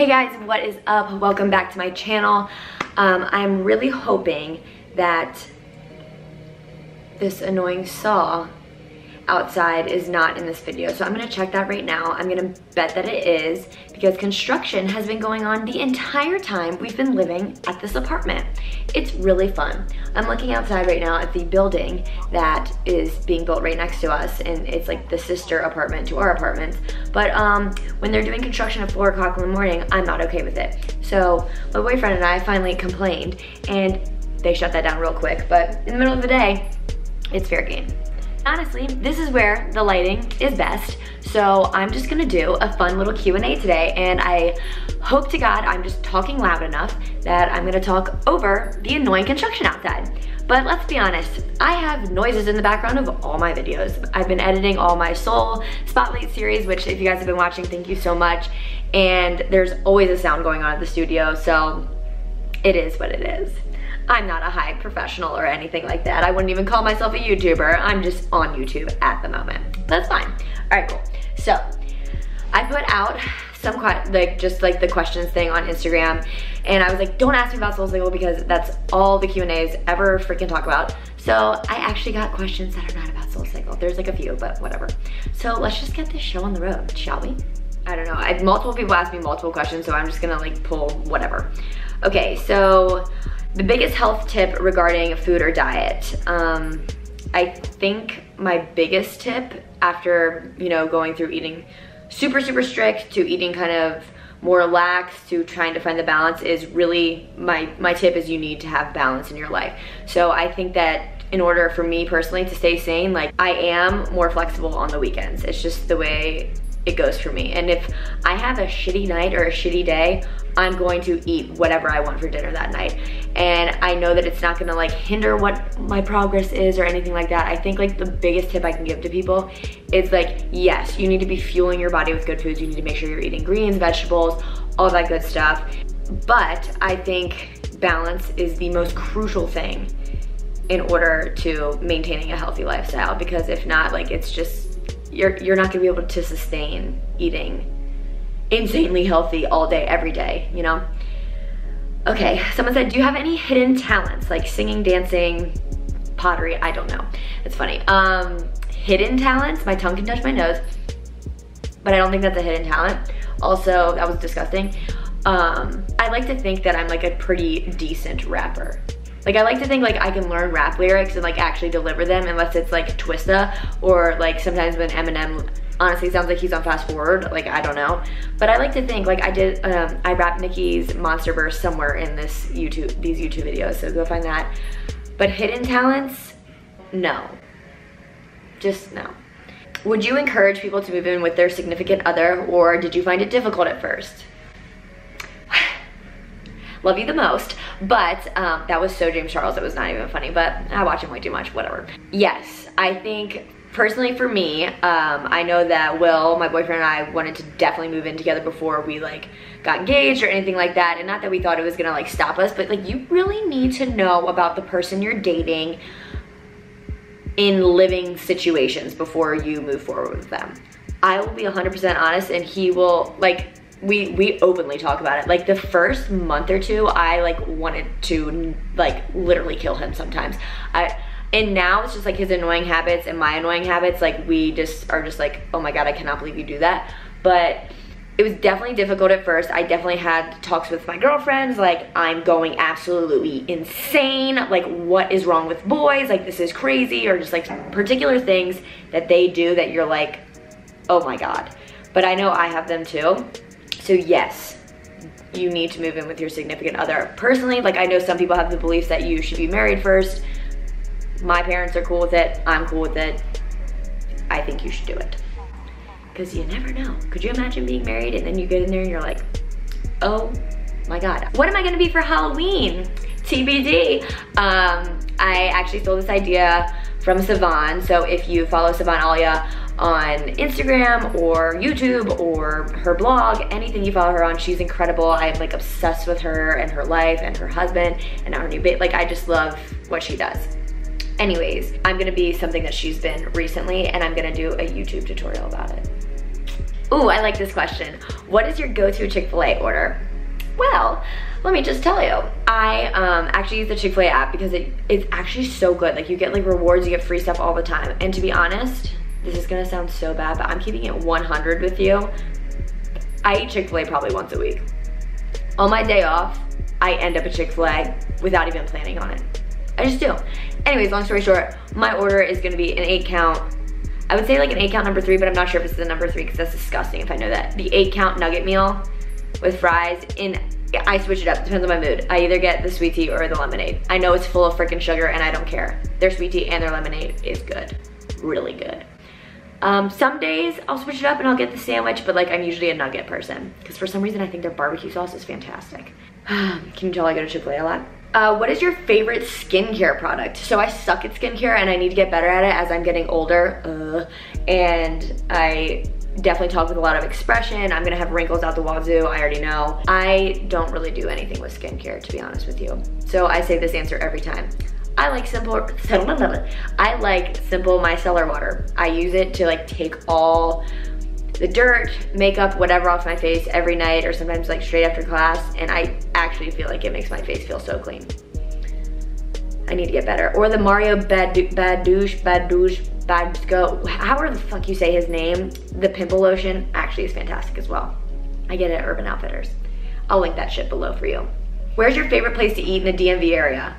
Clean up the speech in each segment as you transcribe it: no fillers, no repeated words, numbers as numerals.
Hey guys, what is up? Welcome back to my channel. I'm really hoping that this annoying saw outside is not in this video. So I'm gonna check that right now. I'm gonna bet that it is because construction has been going on the entire time we've been living at this apartment. It's really fun. I'm looking outside right now at the building that is being built right next to us, and it's like the sister apartment to our apartments. But when they're doing construction at 4 o'clock in the morning, I'm not okay with it. So my boyfriend and I finally complained and they shut that down real quick. But in the middle of the day, it's fair game. Honestly, this is where the lighting is best. So I'm just gonna do a fun little Q&A today, and I hope to God I'm just talking loud enough that I'm gonna talk over the annoying construction outside. But let's be honest, I have noises in the background of all my videos. I've been editing all my Soul Spotlight series, which if you guys have been watching, thank you so much. And there's always a sound going on at the studio, so it is what it is. I'm not a high professional or anything like that. I wouldn't even call myself a YouTuber. I'm just on YouTube at the moment. That's fine. All right, cool. So I put out some just like the questions thing on Instagram, and I was like, don't ask me about SoulCycle because that's all the Q&As ever freaking talk about. So I actually got questions that are not about SoulCycle. There's like a few, but whatever. So let's just get this show on the road, shall we? I don't know. Multiple people asked me multiple questions, so I'm just gonna like pull whatever. Okay, so the biggest health tip regarding food or diet. I think my biggest tip after, you know, going through eating super strict to eating kind of more lax to trying to find the balance is really, my tip is you need to have balance in your life. So I think that in order for me personally to stay sane, like I am more flexible on the weekends. It's just the way it goes for me. And if I have a shitty night or a shitty day, I'm going to eat whatever I want for dinner that night. And I know that it's not gonna like hinder what my progress is or anything like that. I think like the biggest tip I can give to people is like, yes, you need to be fueling your body with good foods. You need to make sure you're eating greens, vegetables, all that good stuff. But I think balance is the most crucial thing in order to maintaining a healthy lifestyle, because if not, like it's just, you're not gonna be able to sustain eating insanely healthy all day, every day, you know? Okay, someone said, do you have any hidden talents like singing, dancing, pottery? I don't know, it's funny. Hidden talents, my tongue can touch my nose, but I don't think that's a hidden talent. Also, that was disgusting. I like to think that I'm like a pretty decent rapper. Like I like to think like I can learn rap lyrics and like actually deliver them, unless it's like Twista or like sometimes when Eminem honestly sounds like he's on fast forward, like I don't know. But I like to think like I rapped Nicki's Monster Verse somewhere in these YouTube videos, so go find that. But hidden talents, no. Just no. Would you encourage people to move in with their significant other, or did you find it difficult at first? Love you the most, but that was so James Charles, it was not even funny, but I watch him way too much, whatever. Yes, I think personally for me, I know that Will, my boyfriend, and I wanted to definitely move in together before we like got engaged or anything like that, and not that we thought it was gonna like stop us, but like you really need to know about the person you're dating in living situations before you move forward with them. I will be 100% honest, and he will, like, we openly talk about it. Like the first month or two, I like wanted to like literally kill him sometimes. And now it's just like his annoying habits and my annoying habits. Like we just are just like, oh my God, I cannot believe you do that. But it was definitely difficult at first. I definitely had talks with my girlfriends, like I'm going absolutely insane. Like what is wrong with boys? Like this is crazy, or just like particular things that they do that you're like, oh my God. But I know I have them too. So yes, you need to move in with your significant other. Personally, like I know some people have the beliefs that you should be married first. My parents are cool with it. I'm cool with it. I think you should do it. Because you never know. Could you imagine being married and then you get in there and you're like, oh my God. What am I gonna be for Halloween? TBD. I actually stole this idea from Savon. So if you follow Savon Alia on Instagram or YouTube or her blog, anything you follow her on, she's incredible. I'm like obsessed with her and her life and her husband and our new baby. Like I just love what she does. Anyways, I'm gonna be something that she's been recently, and I'm gonna do a YouTube tutorial about it. Ooh, I like this question. What is your go-to Chick-fil-A order? Well, let me just tell you. I actually use the Chick-fil-A app because it's actually so good. Like, you get like rewards, you get free stuff all the time. And to be honest, this is gonna sound so bad, but I'm keeping it 100 with you. I eat Chick-fil-A probably once a week. On my day off, I end up at Chick-fil-A without even planning on it. I just do. Anyways, long story short, my order is gonna be an 8-count. I would say like an 8-count number 3, but I'm not sure if it's the number 3 because that's disgusting if I know that. The 8-count nugget meal with fries. I switch it up, depends on my mood. I either get the sweet tea or the lemonade. I know it's full of freaking sugar and I don't care. Their sweet tea and their lemonade is good, really good. Some days I'll switch it up and I'll get the sandwich, but like I'm usually a nugget person because for some reason I think their barbecue sauce is fantastic. Can you tell I go to Chick-fil-A a lot? What is your favorite skincare product? So I suck at skincare and I need to get better at it as I'm getting older. And I definitely talk with a lot of expression. I'm gonna have wrinkles out the wazoo, I already know. I don't really do anything with skincare, to be honest with you. So I say this answer every time. I like simple micellar water. I use it to like take all the dirt, makeup, whatever off my face every night or sometimes like straight after class, and I actually feel like it makes my face feel so clean. I need to get better. Or the Mario Badouche, however the fuck you say his name, the pimple lotion actually is fantastic as well. I get it at Urban Outfitters. I'll link that shit below for you. Where's your favorite place to eat in the DMV area?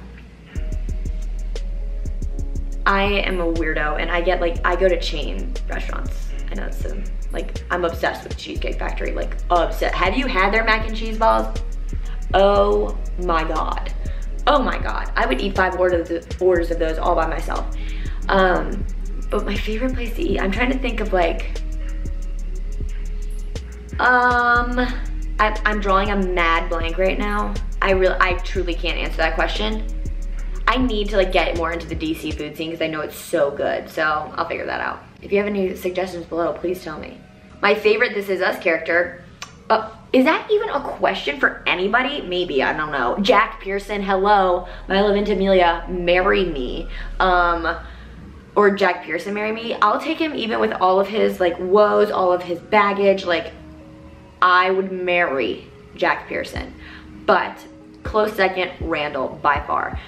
I am a weirdo and I go to chain restaurants. I know it's like, I'm obsessed with Cheesecake Factory, like obsessed. Have you had their mac and cheese balls? Oh my God. Oh my God. I would eat 5 orders of those all by myself. But my favorite place to eat, I'm trying to think of like, I'm drawing a mad blank right now. I truly can't answer that question. I need to like get more into the DC food scene because I know it's so good. So I'll figure that out. If you have any suggestions below, please tell me. My favorite This Is Us character. Is that even a question for anybody? Maybe, I don't know. Jack Pearson, hello. My love into Amelia, marry me. Or Jack Pearson, marry me. I'll take him even with all of his like woes, all of his baggage. Like, I would marry Jack Pearson. But close second, Randall by far.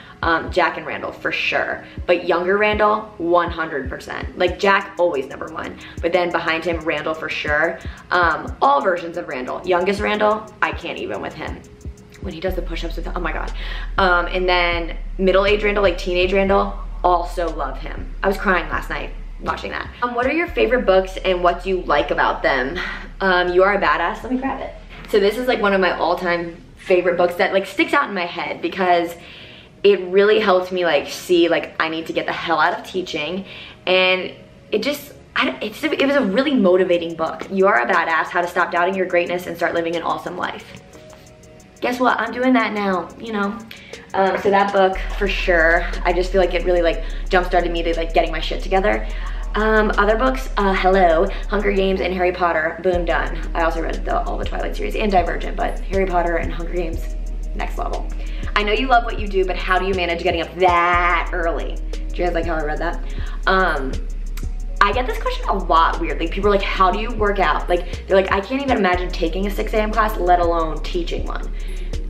Jack and Randall for sure, but younger Randall 100%. Like Jack always number 1, but then behind him Randall for sure. All versions of Randall. Youngest Randall, I can't even with him when he does the push-ups with, oh my God. And then middle-aged Randall, like teenage Randall, also love him. I was crying last night watching that. What are your favorite books and what do you like about them? You Are a Badass. Let me grab it. So this is like one of my all-time favorite books that like sticks out in my head because it really helped me like see like I need to get the hell out of teaching, and it was a really motivating book. You Are a Badass, How to Stop Doubting Your Greatness and Start Living an Awesome Life. Guess what? I'm doing that now, you know? So that book for sure, I just feel like it really like jump-started me to like getting my shit together. Other books, hello, Hunger Games and Harry Potter, boom, done. I also read all the Twilight series and Divergent, but Harry Potter and Hunger Games, next level. I know you love what you do, but how do you manage getting up that early? Do you guys like how I read that? I get this question a lot, weirdly. People are like, how do you work out? Like, they're like, I can't even imagine taking a 6 a.m. class, let alone teaching one.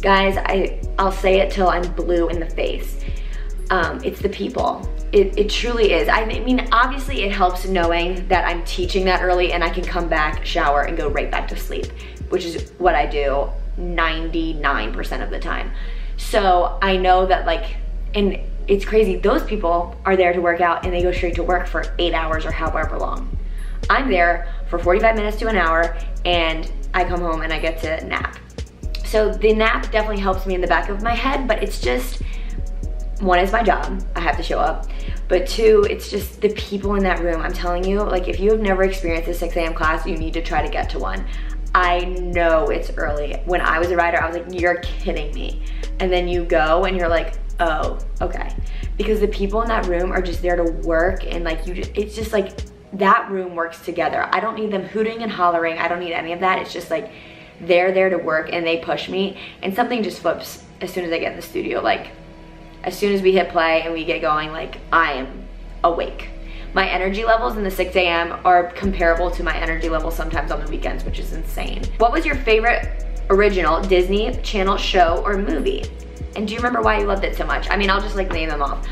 Guys, I'll say it till I'm blue in the face. It's the people. It truly is. I mean, obviously it helps knowing that I'm teaching that early and I can come back, shower, and go right back to sleep, which is what I do 99% of the time. So I know that like, and it's crazy, those people are there to work out and they go straight to work for 8 hours or however long. I'm there for 45 minutes to an hour and I come home and I get to nap. So the nap definitely helps me in the back of my head, but it's just, 1 is my job, I have to show up. But 2, it's just the people in that room. I'm telling you, like if you have never experienced a 6 a.m. class, you need to try to get to one. I know it's early. When I was a rider, I was like, you're kidding me. And then you go and you're like, oh, okay. Because the people in that room are just there to work and like it's just like that room works together. I don't need them hooting and hollering. I don't need any of that. It's just like they're there to work and they push me and something just flips as soon as I get in the studio. Like as soon as we hit play and we get going, like I am awake. My energy levels in the 6 a.m. are comparable to my energy levels sometimes on the weekends, which is insane. What was your favorite original Disney Channel show or movie? And do you remember why you loved it so much? I mean, I'll just like name them off.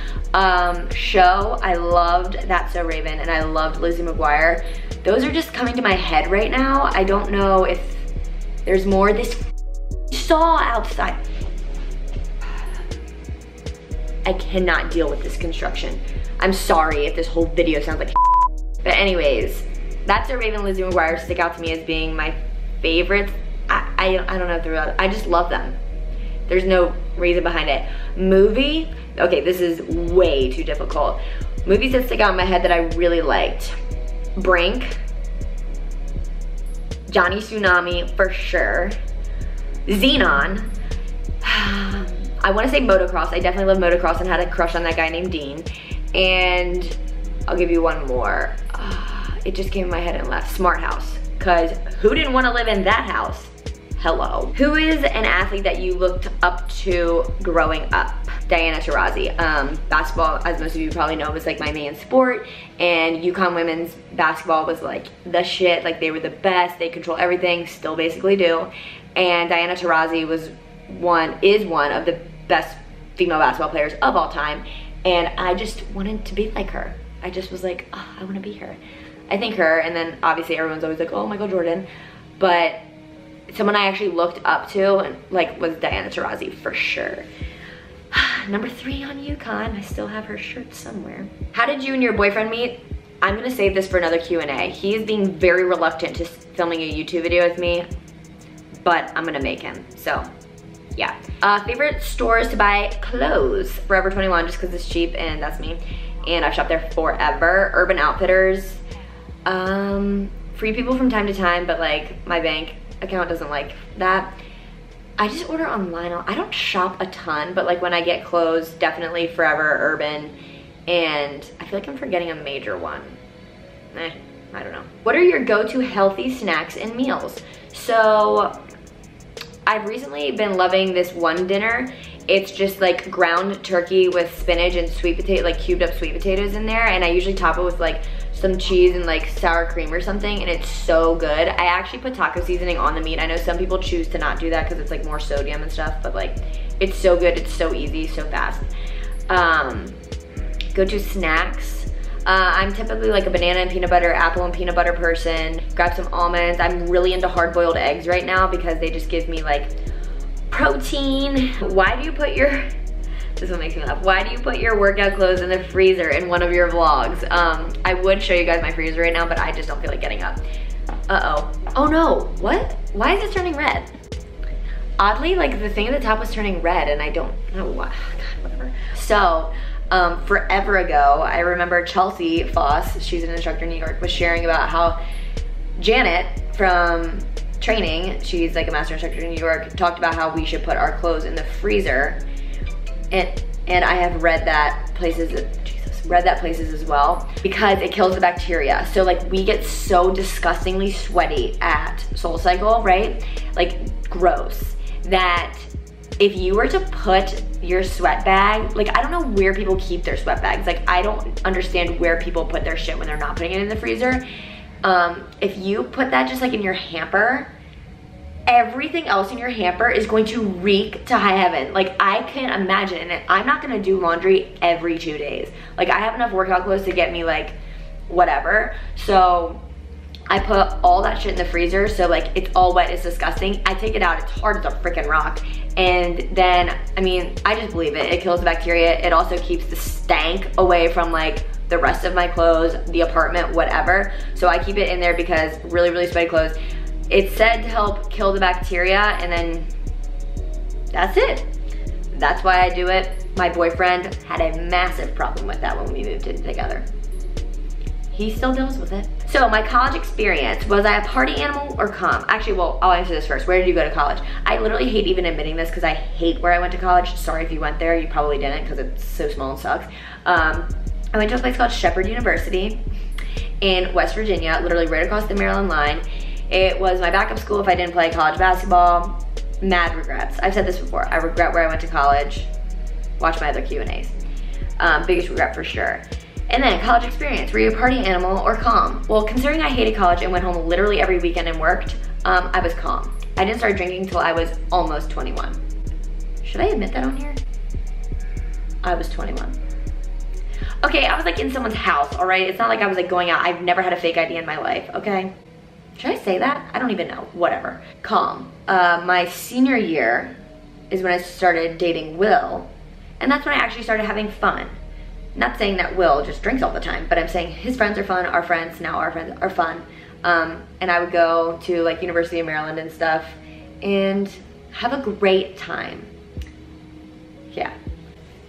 Show, I loved That's So Raven, and I loved Lizzie McGuire. Those are just coming to my head right now. I don't know if there's more. This saw outside. I cannot deal with this construction. I'm sorry if this whole video sounds like but anyways, That's So Raven, Lizzie McGuire stick out to me as being my favorites. I don't know if they're, I just love them. There's no reason behind it. Movie, okay, this is way too difficult. Movies that stick out in my head that I really liked. Brink, Johnny Tsunami for sure. Xenon. I want to say motocross. I definitely love motocross and had a crush on that guy named Dean. And I'll give you one more. It just came in my head and left. Smart House. Because who didn't want to live in that house? Hello. Who is an athlete that you looked up to growing up? Diana Taurasi. Basketball, as most of you probably know, was like my main sport, and UConn women's basketball was like the shit. Like they were the best. They control everything. Still basically do. And Diana Taurasi is one of the best female basketball players of all time, and I just wanted to be like her. I just was like, oh, I want to be her. I think her, and then obviously everyone's always like, oh, Michael Jordan, but someone I actually looked up to and like was Diana Taurasi for sure. Number 3 on UConn. I still have her shirt somewhere. How did you and your boyfriend meet? I'm gonna save this for another Q&A. He is being very reluctant to filming a YouTube video with me, but I'm gonna make him, so yeah. Favorite stores to buy clothes? Forever 21, just because it's cheap and that's me. And I've shopped there forever. Urban Outfitters. Free People from time to time, but like my bank account doesn't like that. I just order online. I don't shop a ton, but like when I get clothes, definitely Forever, Urban, and I feel like I'm forgetting a major one. I don't know. What are your go-to healthy snacks and meals? So I've recently been loving this one dinner. It's just like ground turkey with spinach and sweet potato, like cubed up sweet potatoes in there, and I usually top it with like some cheese and like sour cream or something, and it's so good. I actually put taco seasoning on the meat. I know some people choose to not do that because it's like more sodium and stuff, but like it's so good, it's so easy, so fast. Go-to snacks. I'm typically like a banana and peanut butter, apple and peanut butter person. Grab some almonds. I'm really into hard-boiled eggs right now because they just give me like protein. Why do you put your, this one makes me laugh. Why do you put your workout clothes in the freezer in one of your vlogs? I would show you guys my freezer right now, but I just don't feel like getting up. Uh-oh. Oh no, what? Why is it turning red? Oddly, like the thing at the top was turning red and I don't know why. God, whatever. So, forever ago, I remember Chelsea Foss, she's an instructor in New York, was sharing about how Janet from training, she's like a master instructor in New York, talked about how we should put our clothes in the freezer. And I have read that places as well because it kills the bacteria. So like we get so disgustingly sweaty at SoulCycle, right? Like gross, that if you were to put your sweat bag, like I don't know where people keep their sweat bags. Like I don't understand where people put their shit when they're not putting it in the freezer. If you put that just like in your hamper, everything else in your hamper is going to reek to high heaven. Like I can't imagine it. I'm not gonna do laundry every 2 days. Like I have enough workout clothes to get me like whatever. So I put all that shit in the freezer, so like it's all wet, it's disgusting. I take it out, it's hard as a freaking rock. And then, I mean, I just believe it. It kills the bacteria. It also keeps the stank away from like the rest of my clothes, the apartment, whatever. So I keep it in there because really, really sweaty clothes. It's said to help kill the bacteria, and then that's it. That's why I do it. My boyfriend had a massive problem with that when we moved in together. He still deals with it. So my college experience, was I a party animal or calm? Actually, well, I'll answer this first. Where did you go to college? I literally hate even admitting this because I hate where I went to college. Sorry if you went there, you probably didn't because it's so small and sucks. I went to a place called Shepherd University in West Virginia, literally right across the Maryland line. It was my backup school if I didn't play college basketball. Mad regrets. I've said this before. I regret where I went to college. Watch my other Q&As. Biggest regret for sure. And then college experience, were you a party animal or calm? Well, considering I hated college and went home literally every weekend and worked, I was calm. I didn't start drinking until I was almost 21. Should I admit that on here? I was 21. Okay, I was like in someone's house, all right? It's not like I was like going out. I've never had a fake ID in my life, okay? Should I say that? I don't even know, whatever. Calm. My senior year is when I started dating Will, and that's when I actually started having fun. Not saying that Will just drinks all the time, but I'm saying his friends are fun, our friends are fun. And I would go to like University of Maryland and stuff and have a great time. Yeah,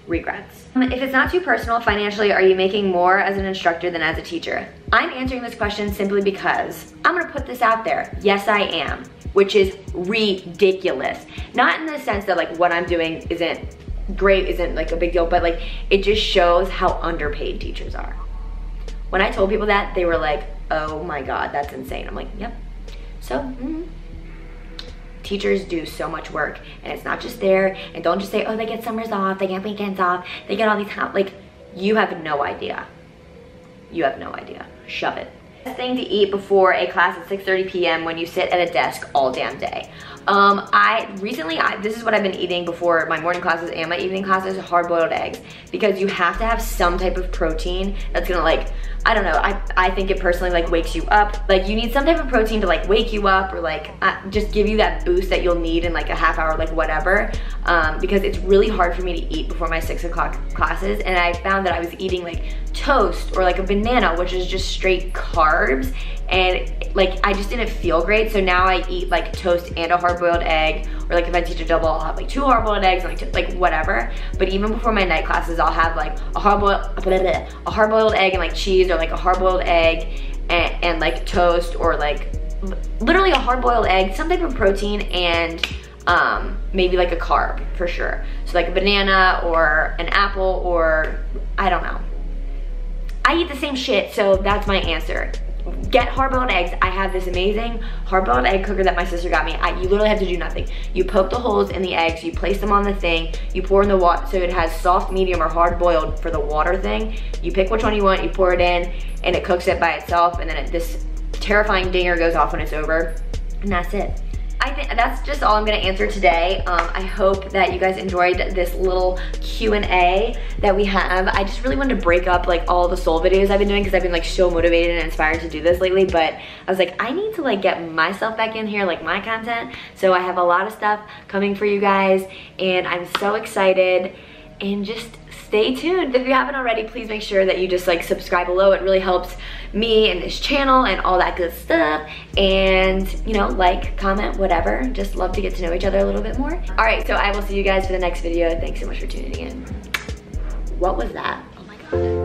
regrets. If it's not too personal, financially, are you making more as an instructor than as a teacher? I'm answering this question simply because I'm gonna put this out there. Yes, I am, which is ridiculous. Not in the sense that like what I'm doing isn't great, isn't like a big deal, but like it just shows how underpaid teachers are. When I told people that, they were like, oh my God, that's insane. I'm like, yep. So, teachers do so much work, and it's not just there, and don't just say, oh, they get summers off, they get weekends off, they get all these, like, you have no idea. You have no idea. Shove it. Best thing to eat before a class at 6:30 p.m. when you sit at a desk all damn day. This is what I've been eating before my morning classes and my evening classes, hard-boiled eggs, because you have to have some type of protein that's gonna like, I don't know, I think it personally like wakes you up. Like you need some type of protein to like wake you up or like just give you that boost that you'll need in like a half hour, like whatever, because it's really hard for me to eat before my 6 o'clock classes, and I found that I was eating like toast or like a banana, which is just straight carbs, and like I just didn't feel great. So now I eat like toast and a hard-boiled egg, or like if I teach a double, I'll have like 2 hard-boiled eggs and like whatever. But even before my night classes, I'll have like a hard-boiled egg and like cheese, or like a hard-boiled egg and like toast, or like literally a hard-boiled egg, some type of protein, and maybe like a carb for sure. So like a banana or an apple, or I don't know. I eat the same shit, so that's my answer. Get hard-boiled eggs. I have this amazing hard-boiled egg cooker that my sister got me. You literally have to do nothing. You poke the holes in the eggs, you place them on the thing, you pour in the water, so it has soft, medium, or hard-boiled for the water thing. You pick which one you want, you pour it in, and it cooks it by itself, and then this terrifying dinger goes off when it's over, and that's it. I think that's just all I'm gonna answer today. I hope that you guys enjoyed this little Q&A that we have. I just really wanted to break up like all the soul videos I've been doing, because I've been like so motivated and inspired to do this lately, but I was like, I need to like get myself back in here, like my content. So I have a lot of stuff coming for you guys, and I'm so excited, and just stay tuned. If you haven't already, please make sure that you just like subscribe below. It really helps me and this channel and all that good stuff. And you know, like, comment, whatever. Just love to get to know each other a little bit more. All right, so I will see you guys for the next video. Thanks so much for tuning in. What was that? Oh my God.